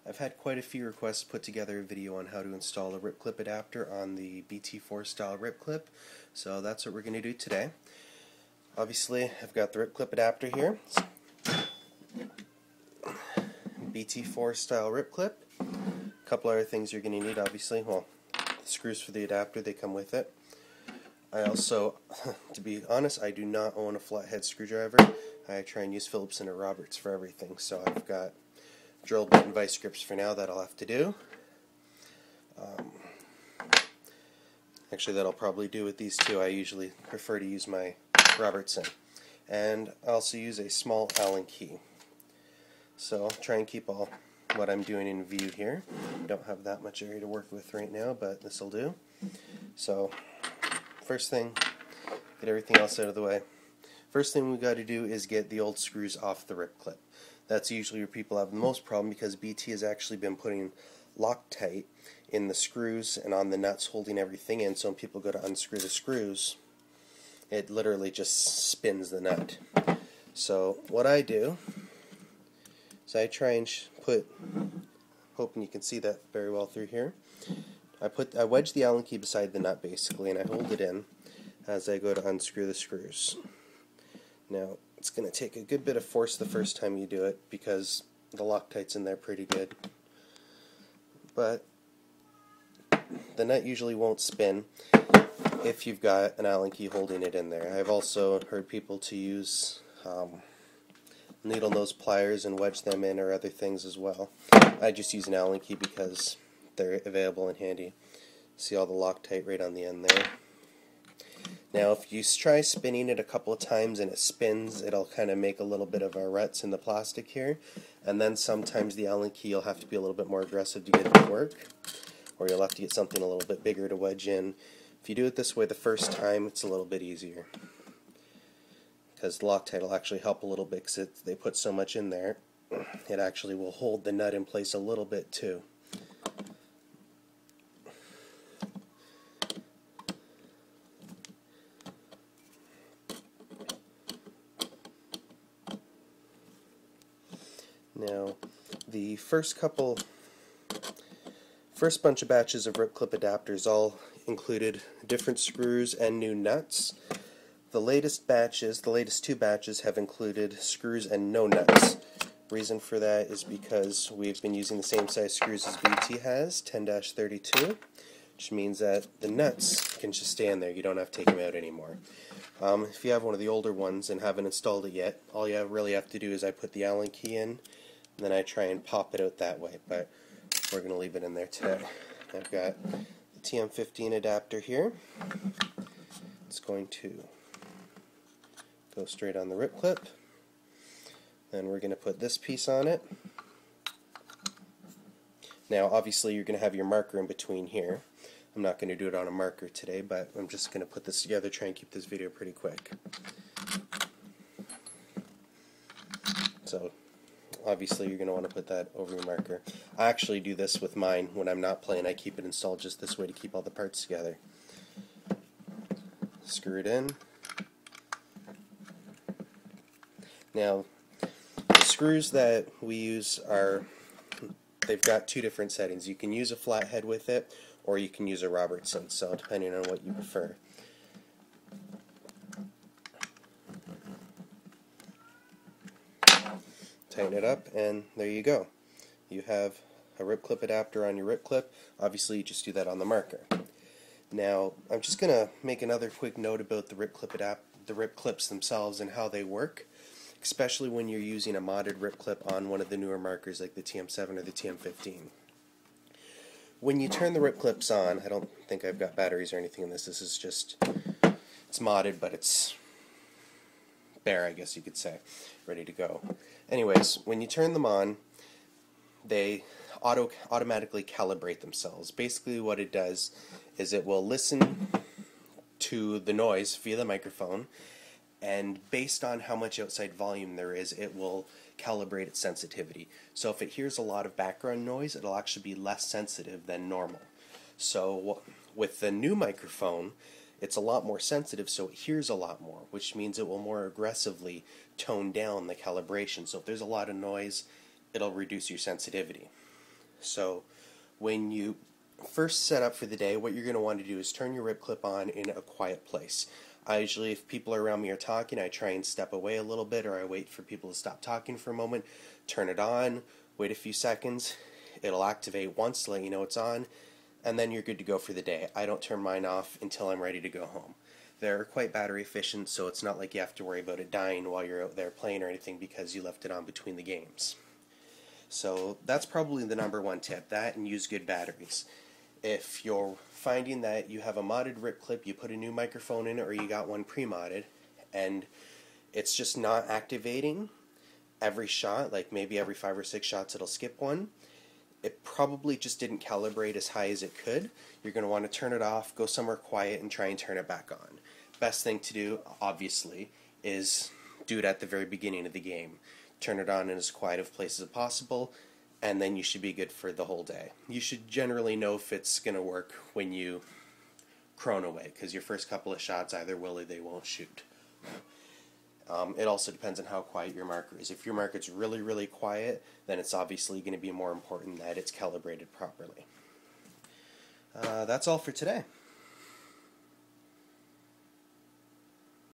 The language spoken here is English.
I've had quite a few requests to put together a video on how to install a rip clip adapter on the BT4 style rip clip, so that's what we're going to do today. Obviously, I've got the rip clip adapter here, BT4 style rip clip. A couple other things you're going to need, obviously. Well, the screws for the adapter, they come with it. I also, to be honest, I do not own a flathead screwdriver. I try and use Phillips and Roberts for everything, so I've got drill bit and vice grips for now that I'll have to do. Actually, that I'll probably do with these two. I usually prefer to use my Robertson. And I also use a small Allen key. So I'll try and keep all what I'm doing in view here. Don't have that much area to work with right now, but this will do. So first thing, get everything else out of the way. First thing we got to do is get the old screws off the rip clip. That's usually where people have the most problem, because BT has actually been putting Loctite in the screws and on the nuts holding everything in, so when people go to unscrew the screws, it literally just spins the nut. So what I do is I try and put, hoping you can see that very well through here, I wedge the Allen key beside the nut basically, and I hold it in as I go to unscrew the screws. Now, it's going to take a good bit of force the first time you do it, because the Loctite's in there pretty good. But the nut usually won't spin if you've got an Allen key holding it in there. I've also heard people to use needle nose pliers and wedge them in, or other things as well. I just use an Allen key because they're available and handy. See all the Loctite right on the end there. Now, if you try spinning it a couple of times and it spins, it'll kind of make a little bit of ruts in the plastic here. And then sometimes the Allen key, you'll have to be a little bit more aggressive to get it to work, or you'll have to get something a little bit bigger to wedge in. If you do it this way the first time, it's a little bit easier, because the Loctite will actually help a little bit, because they put so much in there, it actually will hold the nut in place a little bit too. Now, the first bunch of batches of rip clip adapters all included different screws and new nuts. The latest two batches, have included screws and no nuts. Reason for that is because we've been using the same size screws as BT has, 10-32, which means that the nuts can just stay in there. You don't have to take them out anymore. If you have one of the older ones and haven't installed it yet, all you really have to do is I put the Allen key in, and then I try and pop it out that way, but we're going to leave it in there today. I've got the TM15 adapter here. It's going to go straight on the rip clip. Then we're going to put this piece on it. Now, obviously, you're going to have your marker in between here. I'm not going to do it on a marker today, but I'm just going to put this together, try and keep this video pretty quick. So, obviously, you're going to want to put that over your marker. I actually do this with mine when I'm not playing. I keep it installed just this way to keep all the parts together. Screw it in. Now, the screws that we use they've got two different settings. You can use a flathead with it, or you can use a Robertson, so depending on what you prefer. Tighten it up, and there you go. You have a rip clip adapter on your rip clip. Obviously, you just do that on the marker. Now, I'm just going to make another quick note about the rip clips themselves and how they work, especially when you're using a modded rip clip on one of the newer markers like the TM7 or the TM15. When you turn the rip clips on, I don't think I've got batteries or anything in this. This is just, it's modded, but it's bare, I guess you could say, ready to go. Anyways, when you turn them on, they automatically calibrate themselves. Basically what it does is it will listen to the noise via the microphone, and based on how much outside volume there is, it will calibrate its sensitivity. So if it hears a lot of background noise, it'll actually be less sensitive than normal. So with the new microphone, it's a lot more sensitive, so it hears a lot more, which means it will more aggressively tone down the calibration. So if there's a lot of noise, it'll reduce your sensitivity. So when you first set up for the day, what you're going to want to do is turn your rip clip on in a quiet place. I usually, if people around me are talking, I try and step away a little bit, or I wait for people to stop talking for a moment, turn it on, wait a few seconds, it'll activate once to let you know it's on, and then you're good to go for the day. I don't turn mine off until I'm ready to go home. They're quite battery efficient, so it's not like you have to worry about it dying while you're out there playing or anything because you left it on between the games. So that's probably the number one tip, that and use good batteries. If you're finding that you have a modded rip clip, you put a new microphone in it, or you got one pre-modded, and it's just not activating every shot, like maybe every 5 or 6 shots it'll skip one, it probably just didn't calibrate as high as it could. You're going to want to turn it off, go somewhere quiet, and try and turn it back on. Best thing to do, obviously, is do it at the very beginning of the game. Turn it on in as quiet of place as possible, and then you should be good for the whole day. You should generally know if it's going to work when you crone away, because your first couple of shots either will or they won't shoot. It also depends on how quiet your marker is. If your marker's really, really quiet, then it's obviously going to be more important that it's calibrated properly. That's all for today.